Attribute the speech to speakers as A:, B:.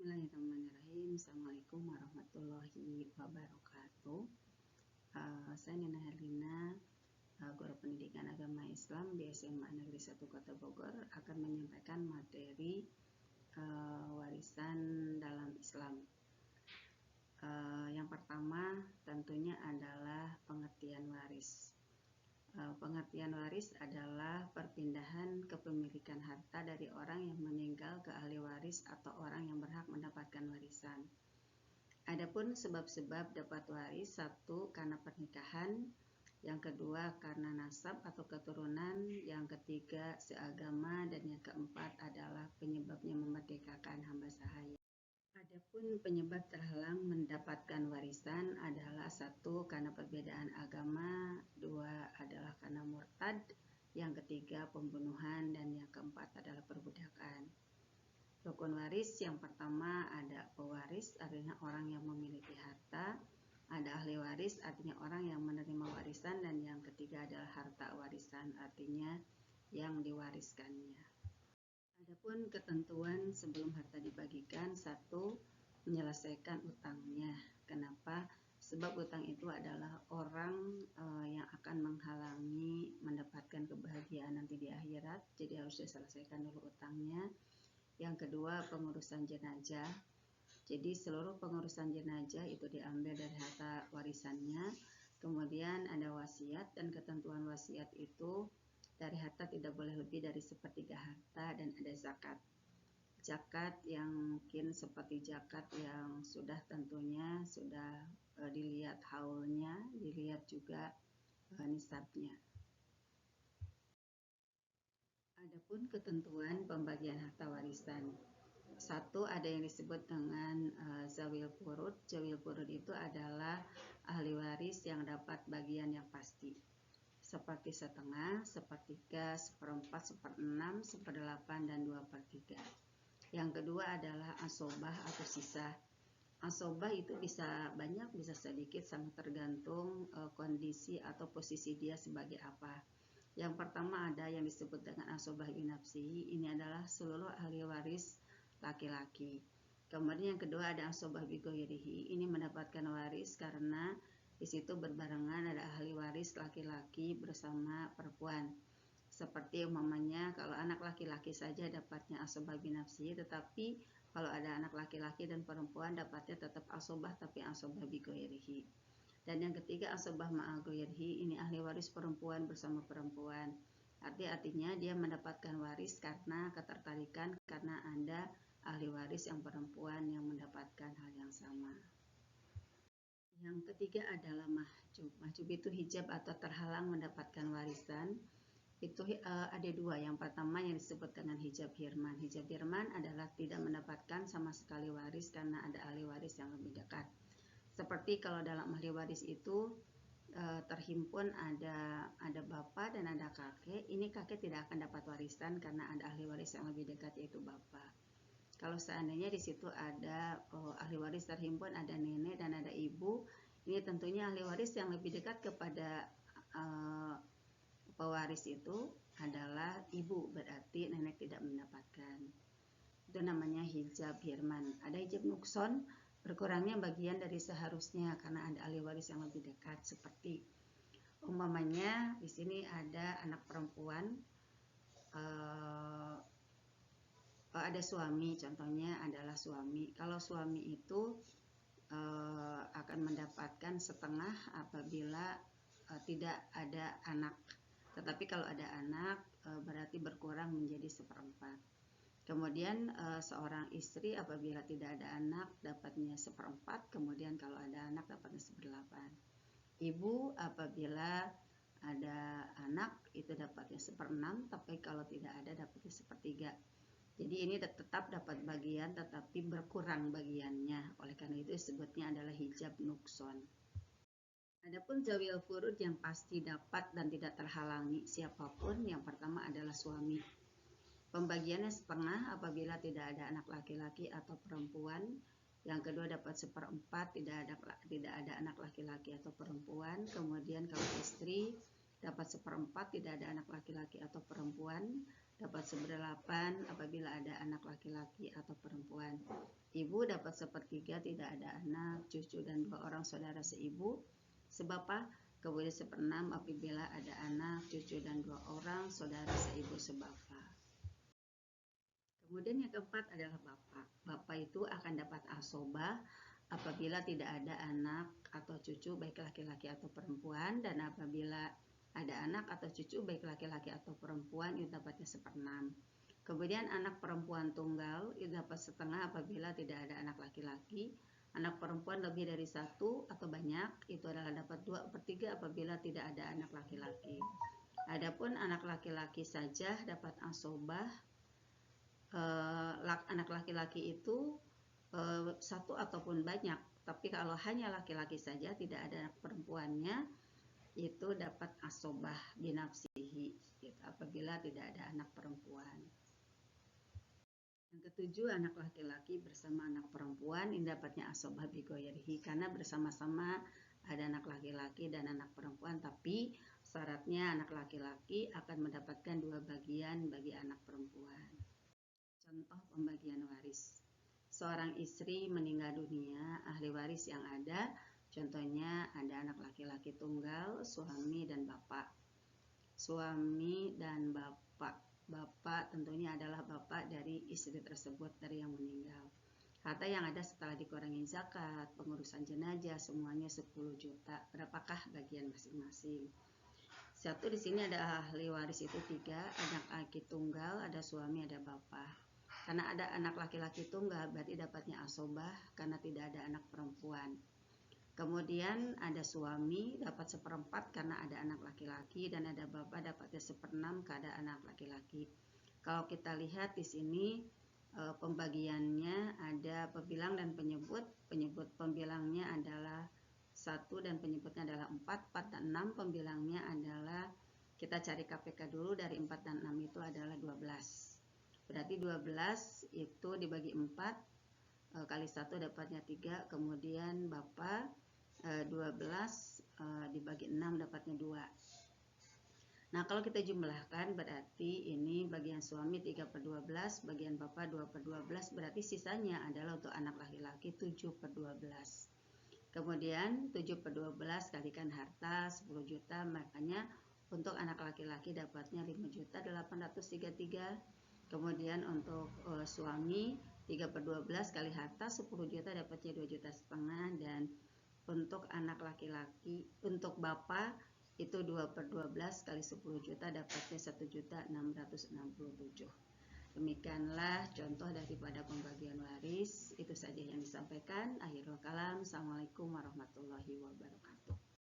A: Bismillahirrahmanirrahim. Assalamualaikum warahmatullahi wabarakatuh. Saya Nina Herlina, guru pendidikan agama Islam di SMA Negeri 1 Kota Bogor, akan menyampaikan materi warisan dalam Islam. Yang pertama tentunya adalah pengertian waris. Pengertian waris adalah perpindahan kepemilikan harta dari orang yang meninggal ke ahli waris atau orang yang berhak mendapatkan warisan. Adapun sebab-sebab dapat waris: satu, karena pernikahan; yang kedua, karena nasab atau keturunan; yang ketiga, seagama; dan yang keempat adalah penyebabnya memerdekakan hamba sahaya. Adapun penyebab terhalang mendapatkan warisan adalah: satu, karena perbedaan agama; dua, adalah karena murtad; yang ketiga, pembunuhan; dan yang keempat adalah perbudakan. Rukun waris yang pertama ada pewaris, artinya orang yang memiliki harta; ada ahli waris, artinya orang yang menerima warisan; dan yang ketiga adalah harta warisan, artinya yang diwariskannya. Adapun ketentuan sebelum harta dibagikan: satu, menyelesaikan utangnya. Kenapa? Sebab utang itu adalah orang yang akan menghalangi mendapatkan kebahagiaan nanti di akhirat, jadi harus diselesaikan dulu utangnya. Yang kedua, pengurusan jenazah. Jadi seluruh pengurusan jenazah itu diambil dari harta warisannya. Kemudian ada wasiat, dan ketentuan wasiat itu dari harta tidak boleh lebih dari sepertiga harta, dan ada zakat. Zakat yang mungkin seperti zakat yang sudah tentunya sudah dilihat haulnya, dilihat juga nisabnya. Adapun ketentuan pembagian harta warisan: satu, ada yang disebut dengan zawil furud. Zawil furud itu adalah ahli waris yang dapat bagian yang pasti, seperti setengah, sepertiga, seperempat, seperenam, seperdelapan, dan 2/3. Yang kedua adalah asobah atau sisa. Asobah itu bisa banyak, bisa sedikit, sangat tergantung kondisi atau posisi dia sebagai apa. Yang pertama ada yang disebut dengan asobah binafsihi. Ini adalah seluruh ahli waris laki-laki. Kemudian yang kedua ada asobah bigoirihi. Ini mendapatkan waris karena di situ berbarengan ada ahli waris laki-laki bersama perempuan. Seperti umpamanya kalau anak laki-laki saja dapatnya asobah binafsihi, tetapi kalau ada anak laki-laki dan perempuan dapatnya tetap asobah, tapi asobah bigoirihi. Dan yang ketiga asobah ma'agoirihi. Ini ahli waris perempuan bersama perempuan. Artinya dia mendapatkan waris karena ketertarikan, karena ada ahli waris yang perempuan yang mendapatkan hal yang sama. Yang ketiga adalah mahjub. Mahjub itu hijab atau terhalang mendapatkan warisan. Itu ada dua. Yang pertama yang disebut dengan hijab hirman. Hijab hirman adalah tidak mendapatkan sama sekali waris karena ada ahli waris yang lebih dekat. Seperti kalau dalam ahli waris itu terhimpun ada bapak dan ada kakek. Ini kakek tidak akan dapat warisan karena ada ahli waris yang lebih dekat, yaitu bapak. Kalau seandainya di situ ada ahli waris terhimpun, ada nenek dan ada ibu, ini tentunya ahli waris yang lebih dekat kepada pewaris itu adalah ibu, berarti nenek tidak mendapatkan. Itu namanya hijab hirman. Ada hijab nukson, berkurangnya bagian dari seharusnya karena ada ahli waris yang lebih dekat. Seperti umpamanya di sini ada anak perempuan, ada suami, contohnya adalah suami. Kalau suami itu akan mendapatkan setengah apabila tidak ada anak. Tetapi kalau ada anak berarti berkurang menjadi 1/4. Kemudian seorang istri apabila tidak ada anak dapatnya 1/4. Kemudian kalau ada anak dapatnya 1/8. Ibu apabila ada anak itu dapatnya 1/6. Tapi kalau tidak ada dapatnya 1/3. Jadi ini tetap dapat bagian tetapi berkurang bagiannya. Oleh karena itu disebutnya adalah hijab nukson. Adapun zawil furud yang pasti dapat dan tidak terhalangi siapapun, yang pertama adalah suami. Pembagiannya setengah apabila tidak ada anak laki-laki atau perempuan. Yang kedua dapat 1/4 tidak ada anak laki-laki atau perempuan. Kemudian kalau istri dapat 1/4 tidak ada anak laki-laki atau perempuan. Dapat 1/8 apabila ada anak laki-laki atau perempuan. Ibu dapat 1/3 tidak ada anak, cucu dan 2 orang saudara seibu, sebapa. Kemudian 1/6 apabila ada anak, cucu dan 2 orang saudara seibu sebapa. Kemudian yang keempat adalah bapak. Bapak itu akan dapat asobah apabila tidak ada anak atau cucu baik laki-laki atau perempuan, dan apabila ada anak atau cucu baik laki-laki atau perempuan itu dapatnya 1/6. Kemudian anak perempuan tunggal itu dapat 1/2 apabila tidak ada anak laki-laki. Anak perempuan lebih dari 1 atau banyak itu adalah dapat 2/3 apabila tidak ada anak laki-laki. Adapun anak laki-laki saja dapat asobah. Anak laki-laki itu 1 ataupun banyak, tapi kalau hanya laki-laki saja tidak ada anak perempuannya itu dapat asobah binafsihi gitu, apabila tidak ada anak perempuan. Yang ketujuh, anak laki-laki bersama anak perempuan ini dapatnya asobah bigoyrihi karena bersama-sama ada anak laki-laki dan anak perempuan, tapi syaratnya anak laki-laki akan mendapatkan 2 bagian bagi anak perempuan. Contoh pembagian waris. Seorang istri meninggal dunia, ahli waris yang ada, contohnya ada anak laki-laki tunggal, suami dan bapak. Suami dan bapak. Bapak tentunya adalah bapak dari istri tersebut, dari yang meninggal. Harta yang ada setelah dikurangi zakat, pengurusan jenazah, semuanya 10 juta. Berapakah bagian masing-masing? Satu, di sini ada ahli waris itu 3, anak laki tunggal, ada suami, ada bapak. Karena ada anak laki-laki tunggal berarti dapatnya asobah karena tidak ada anak perempuan. Kemudian ada suami dapat 1/4 karena ada anak laki-laki, dan ada bapak dapatnya 1/6 karena ada anak laki-laki. Kalau kita lihat di sini pembagiannya ada pebilang dan penyebut. Pembilangnya adalah 1 dan penyebutnya adalah 4. 4 dan 6 pembilangnya adalah, kita cari KPK dulu, dari 4 dan 6 itu adalah 12. Berarti 12 itu dibagi 4 kali 1 dapatnya 3. Kemudian bapak 12 dibagi 6 dapatnya 2. Nah, kalau kita jumlahkan berarti ini bagian suami 3/12, bagian bapak 2/12, berarti sisanya adalah untuk anak laki-laki 7/12. Kemudian 7/12 kalikan harta 10 juta, makanya untuk anak laki-laki dapatnya 5.833. Kemudian untuk suami 3/12 kali harta 10 juta dapatnya 2,5 juta, dan untuk anak laki-laki, untuk bapak itu 2/12 kali 10 juta dapatnya 1.667. Demikianlah contoh daripada pembagian waris. Itu saja yang disampaikan. Akhirul kalam. Assalamualaikum warahmatullahi wabarakatuh.